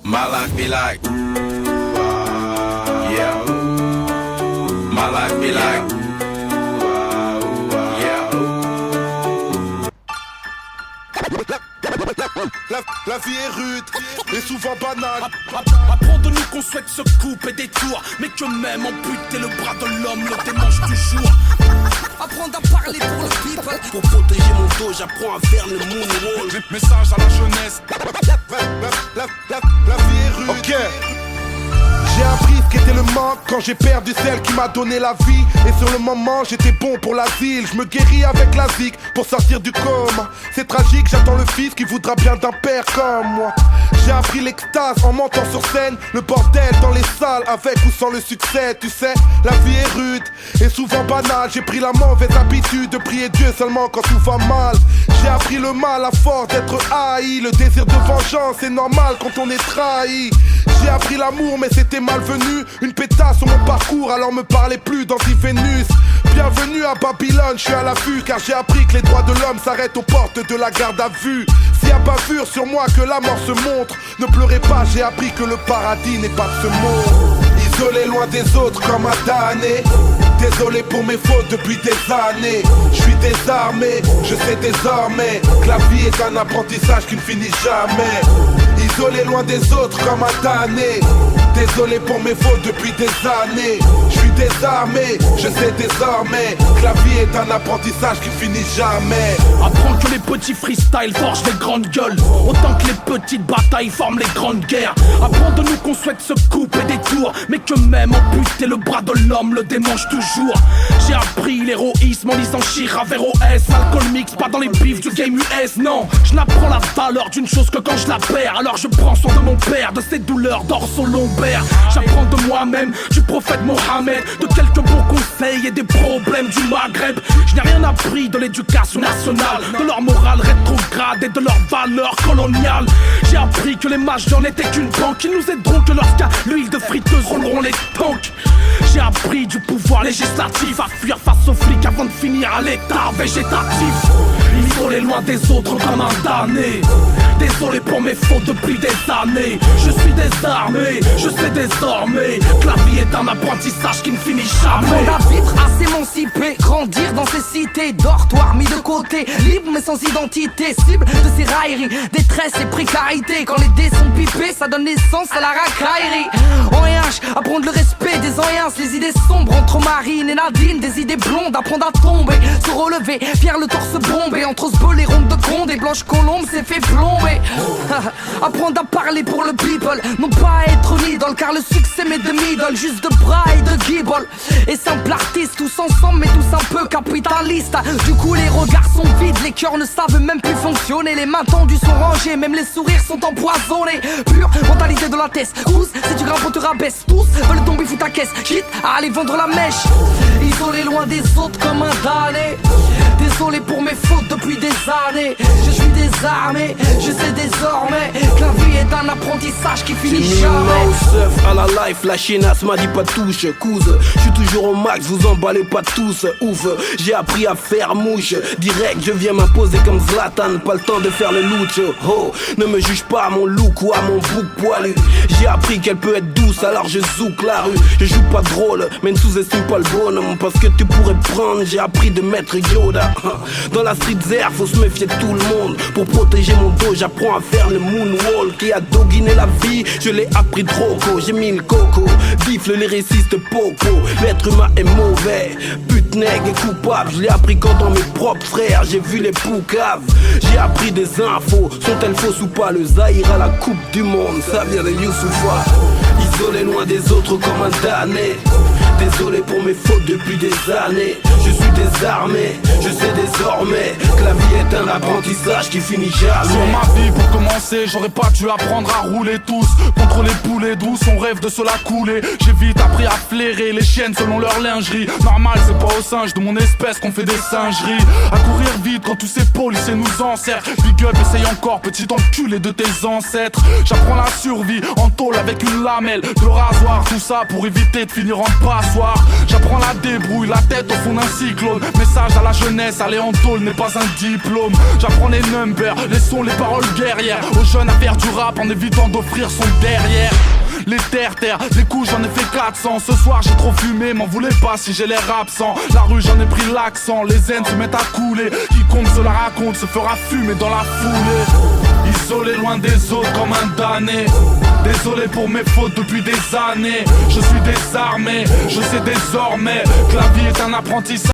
My life be like, yeah. My life be like, yeah. La vie est rude et souvent banale. Apprends de nous qu'on souhaite se couper des tours, mais que même amputer le bras de l'homme le démange toujours. Apprendre à parler pour le people. Pour protéger mon dos, j'apprends à faire le moonwalk. Message à la jeunesse. La vie est rude. Ok. J'ai appris ce qu'était le manque quand j'ai perdu celle qui m'a donné la vie. Et sur le moment j'étais bon pour l'asile. Je me guéris avec la zik pour sortir du coma. C'est tragique, j'attends le fils qui voudra bien d'un père comme moi. J'ai appris l'extase en montant sur scène. Le bordel dans les salles avec ou sans le succès. Tu sais, la vie est rude et souvent banale. J'ai pris la mauvaise habitude de prier Dieu seulement quand tout va mal. J'ai appris le mal à force d'être haï. Le désir de vengeance est normal quand on est trahi. J'ai appris l'amour mais c'était malvenu. Une pétasse sur mon parcours alors me parlez plus d'anti-Vénus. Bienvenue à Babylone, je suis à l'affût. Car j'ai appris que les droits de l'homme s'arrêtent aux portes de la garde à vue. S'il y a bavure sur moi que la mort se montre, ne pleurez pas, j'ai appris que le paradis n'est pas de ce monde. Isolé loin des autres comme un damné. Désolé pour mes fautes depuis des années. Je suis désarmé, je sais désormais que la vie est un apprentissage qui ne finit jamais. Isolé loin des autres comme un damné. Désolé pour mes fautes depuis des années. Je suis désarmé, je sais désormais que la vie est un apprentissage qui finit jamais. Apprends que les petits freestyles forgent les grandes gueules, autant que les petites batailles forment les grandes guerres. Apprends de nous qu'on souhaite se couper des tours, mais que même amputer le bras de l'homme le démange toujours. J'ai appris l'héroïsme en lisant Chira vers OS. Alcool mix, pas dans les bifs du game US, non. Je n'apprends la valeur d'une chose que quand je la perds. Alors je prends soin de mon père, de ses douleurs dorsaux-lombaires. J'apprends de moi-même, du prophète Mohammed, de quelques bons conseils et des problèmes du Maghreb. Je n'ai rien appris de l'éducation nationale, de leur morale rétrograde et de leurs valeurs coloniales. J'ai appris que les majors n'étaient qu'une banque, ils nous aideront que lorsqu'à l'huile de friteuse rouleront les tanks. J'ai appris du pouvoir législatif à fuir face aux flics avant de finir à l'état végétatif. Isolé loin des autres comme un damné. Désolé pour mes fautes depuis des années. Je suis désarmé, je sais désormais que la vie est un apprentissage qui ne finit jamais. Apprendre à vivre, à s'émanciper, grandir dans ces cités, dortoirs mis de côté, libre mais sans identité, cible de ces railleries, détresse et précarité. Quand les dés sont pipés, ça donne naissance à la racaillerie. En rien, apprendre le respect des anciens, les idées sombres entre Marine et Nadine, des idées blondes, apprendre à tomber, se relever, fier le torse bombé, entre ce les rondes de Conde et Blanche Colombe s'est fait plomber. Apprendre à parler pour le people, non pas à être une idole, car le succès m'est de middle, juste de bras et de gibble. Et simple artiste, tous ensemble mais tous un peu capitalistes. Du coup les regards sont vides, les cœurs ne savent même plus fonctionner. Les mains tendues sont rangées, même les sourires sont empoisonnés. Pure mentalité de la test, tous, si tu grimpes on te rabaisse. Tous veulent tomber fous ta caisse, quitte à aller vendre la mèche. Isolé loin des autres comme un damné. Désolé pour mes fautes depuis des années. Je suis désarmé, je sais désormais que la vie est un apprentissage qui finit jamais. Seuf à la life, la chienasse m'a dit pas touche, couse. Je suis toujours au max, vous emballez pas tous, ouf. J'ai appris à faire mouche, direct je viens m'imposer comme Zlatan. Pas le temps de faire le loot, oh. Ne me juge pas à mon look ou à mon bouc poilu. J'ai appris qu'elle peut être douce, alors je zouk la rue. Je joue pas drôle, mais ne sous-estime pas le bonhomme, parce que tu pourrais prendre, j'ai appris de maître Yoda. Dans la street zère, faut se méfier de tout le monde. Pour protéger mon dos, j'apprends à faire le moonwalk. Qui a doguiné la vie, je l'ai appris trop tôt. J'ai mis le coco, bif le lyriciste popo. L'être humain est mauvais, pute nègre et coupable. Je l'ai appris quand dans mes propres frères, j'ai vu les poucaves. J'ai appris des infos, sont-elles fausses ou pas? Le Zaïre à la coupe du monde, ça vient de Youssoufa. Isolé loin des autres comme un damné. Désolé pour mes fautes depuis des années. Je suis désarmé, je sais désormais que la vie est un apprentissage qui finit jamais. Sur ma vie pour commencer, j'aurais pas dû apprendre à rouler tous. Contre les poulets douces, on rêve de se la couler. J'ai vite appris à flairer les chiennes selon leur lingerie. Normal, c'est pas aux singes de mon espèce qu'on fait des singeries. À courir vite quand tous ces policiers nous encerclent. Big up, essaye encore, petit enculé de tes ancêtres. J'apprends la survie en tôle avec une lamelle, de rasoir, tout ça pour éviter de finir en passe. soir. J'apprends la débrouille, la tête au fond d'un cyclone. Message à la jeunesse, aller en tôle n'est pas un diplôme. J'apprends les numbers, les sons, les paroles guerrières. Aux jeunes à faire du rap en évitant d'offrir son derrière. Les terre, les coups j'en ai fait 400. Ce soir j'ai trop fumé, m'en voulez pas si j'ai l'air absent. La rue j'en ai pris l'accent, les haines se mettent à couler. Quiconque se la raconte se fera fumer dans la foulée. Isolé loin des autres comme un damné. Désolé pour mes fautes depuis des années. Je suis désarmé, je sais désormais que la vie est un apprentissage.